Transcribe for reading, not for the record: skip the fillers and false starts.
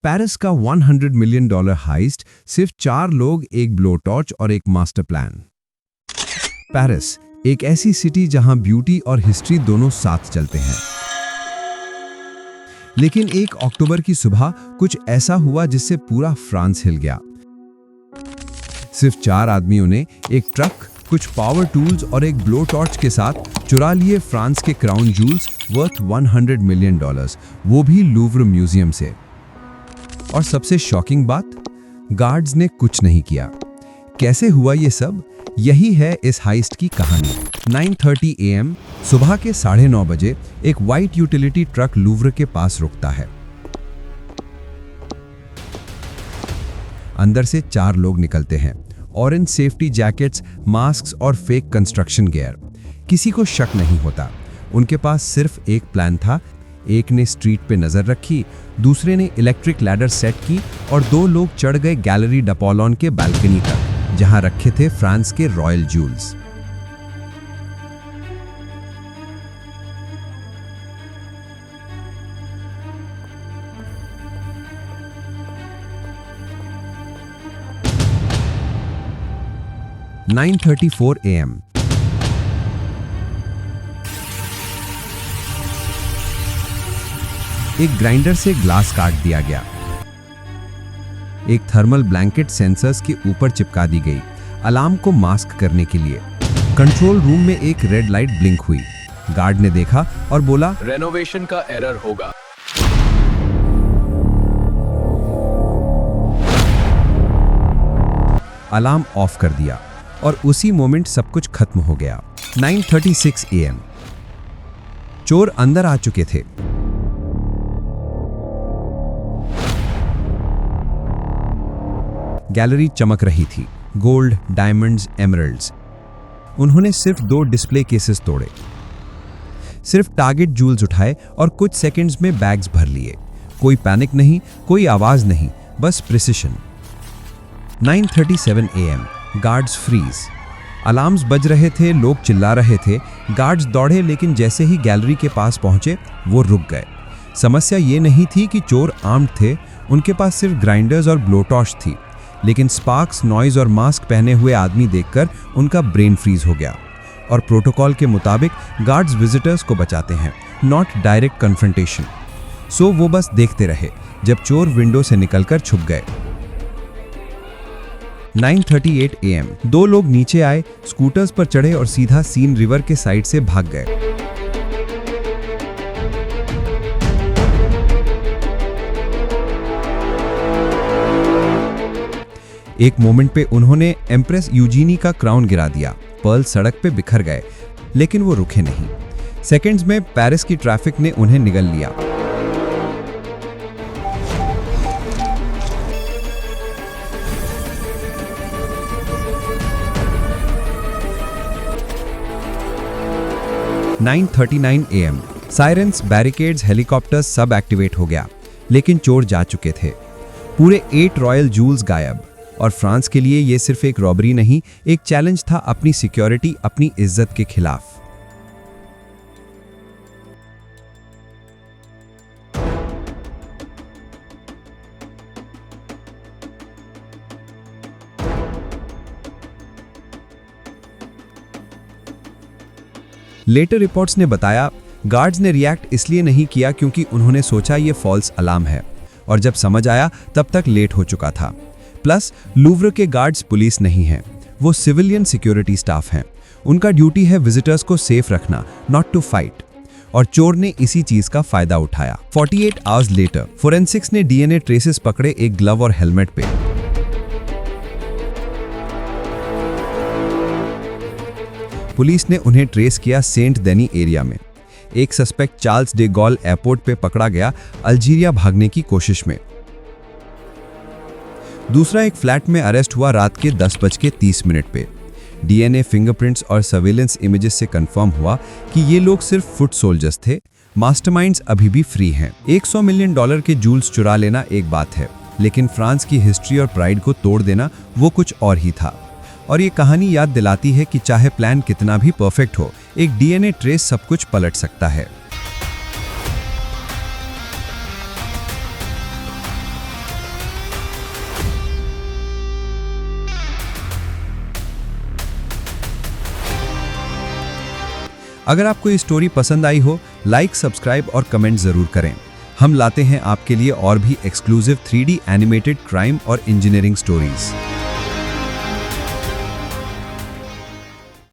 Paris का $100 million heist, सिर्फ 4 लोग, एक ब्लो टॉर्च और एक मास्टर प्लान। पेरिस एक ऐसी सिटी जहां ब्यूटी और हिस्ट्री दोनों साथ चलते हैं। लेकिन 1 अक्टूबर की सुबह कुछ ऐसा हुआ जिससे पूरा फ्रांस हिल गया। सिर्फ 4 आदमियों ने एक ट्रक, कुछ पावर टूल्स और एक ब्लो टॉर्च के साथ चुरा लिए फ्रांस के क्राउन जूल्स वर्थ $100 मिलियन, वो भी लूव्र म्यूजियम से। और सबसे शॉकिंग बात, गार्ड्स ने कुछ नहीं किया। कैसे हुआ ये सब? यही है इस हाइस्ट की कहानी। 9:30 AM, सुबह के 9:30 बजे एक व्हाइट यूटिलिटी ट्रक लूव्र के पास रुकता है। अंदर से 4 लोग निकलते हैं, ऑरेंज सेफ्टी जैकेट्स, मास्क्स और फेक कंस्ट्रक्शन गियर। किसी को शक नहीं होता। उनके पास सिर्फ एक प्लान था। एक ने स्ट्रीट पे नजर रखी, दूसरे ने इलेक्ट्रिक लैडर सेट की और 2 लोग चढ़ गए गैलरी डपोलोन के बालकनी तक, जहां रखे थे फ्रांस के रॉयल जूल्स। (9:34 AM) एक ग्राइंडर से ग्लास काट दिया गया। एक थर्मल ब्लैंकेट सेंसर्स के ऊपर चिपका दी गई, अलार्म को मास्क करने के लिए। कंट्रोल रूम में एक रेड लाइट ब्लिंक हुई। गार्ड ने देखा और बोला, रेनोवेशन का एरर होगा। अलार्म ऑफ कर दिया और उसी मोमेंट सब कुछ खत्म हो गया। 9:36 AM, चोर अंदर आ चुके थे। गैलरी चमक रही थी, गोल्ड, डायमंड्स, एमरल्ड्स। उन्होंने सिर्फ 2 डिस्प्ले केसेस तोड़े, सिर्फ टारगेट जूल्स उठाए और कुछ सेकंड्स में बैग्स भर लिए। कोई पैनिक नहीं, कोई आवाज नहीं, बस precision. 9:37 AM, guards freeze. Alarms बज रहे थे, लोग चिल्ला रहे थे। गार्ड्स दौड़े, लेकिन जैसे ही गैलरी के पास पहुंचे वो रुक गए। समस्या ये नहीं थी कि चोर आर्म्ड थे, उनके पास सिर्फ ग्राइंडर्स और ब्लो टॉर्च थी। लेकिन स्पार्क्स, नॉइज और मास्क पहने हुए आदमी देखकर उनका ब्रेन फ्रीज हो गया। और प्रोटोकॉल के मुताबिक गार्ड्स विजिटर्स को बचाते हैं, नॉट डायरेक्ट कन्फ्रंटेशन। सो वो बस देखते रहे जब चोर विंडो से निकलकर छुप गए। 9:38 AM, 2 लोग नीचे आए, स्कूटर्स पर चढ़े और सीधा सीन रिवर के साइड से भाग गए। एक मोमेंट पे उन्होंने एम्प्रेस यूजीनी का क्राउन गिरा दिया। पर्ल सड़क पे बिखर गए, लेकिन वो रुके नहीं। सेकंड्स में पेरिस की ट्रैफिक ने उन्हें निगल लिया। (9:39 AM), सायरन्स, बैरिकेड्स, हेलीकॉप्टर्स सब एक्टिवेट हो गया। लेकिन चोर जा चुके थे। पूरे 8 रॉयल जूल्स गायब। और फ्रांस के लिए यह सिर्फ एक रॉबरी नहीं, एक चैलेंज था अपनी सिक्योरिटी, अपनी इज्जत के खिलाफ। लेटर रिपोर्ट्स ने बताया, गार्ड्स ने रिएक्ट इसलिए नहीं किया क्योंकि उन्होंने सोचा ये फॉल्स अलार्म है, और जब समझ आया तब तक लेट हो चुका था। प्लस लूव्र के गार्ड्स पुलिस नहीं हैं, वो सिविलियन सिक्योरिटी स्टाफ हैं। उनका ड्यूटी है विजिटर्स को सेफ रखना, नॉट टू फाइट। और चोर ने इसी चीज का फायदा उठाया। 48 आवर्स लेटर, फोरेंसिक्स ने डीएनए ट्रेसेस पकड़े एक ग्लव और हेलमेट पे। पुलिस ने उन्हें ट्रेस किया सेंट देनी एरिया में। एक suspect Charles de Gaulle airport पे पकड़ा गया, अल्जीरिया भागने की कोशिश में। दूसरा एक फ्लैट में अरेस्ट हुआ रात के 10:30 पे। डीएनए, फिंगरप्रिंट्स और सर्वेलेंस इमेजेस से कंफर्म हुआ कि ये लोग सिर्फ फुट सोल्जर्स थे। मास्टरमाइंड्स अभी भी फ्री हैं। $100 मिलियन के जूल्स चुरा लेना एक बात है, लेकिन फ्रांस की हिस्ट्री और प्राइड को तोड़ देना वो कुछ और ही था। और ये कहानी याद दिलाती है कि चाहे प्लान कितना भी परफेक्ट हो, एक डीएनए ट्रेस सब कुछ पलट सकता है। अगर आपको ये स्टोरी पसंद आई हो, लाइक, सब्सक्राइब और कमेंट ज़रूर करें। हम लाते हैं आपके लिए और भी एक्सक्लूसिव 3D एनिमेटेड क्राइम और इंजीनियरिंग स्टोरीज।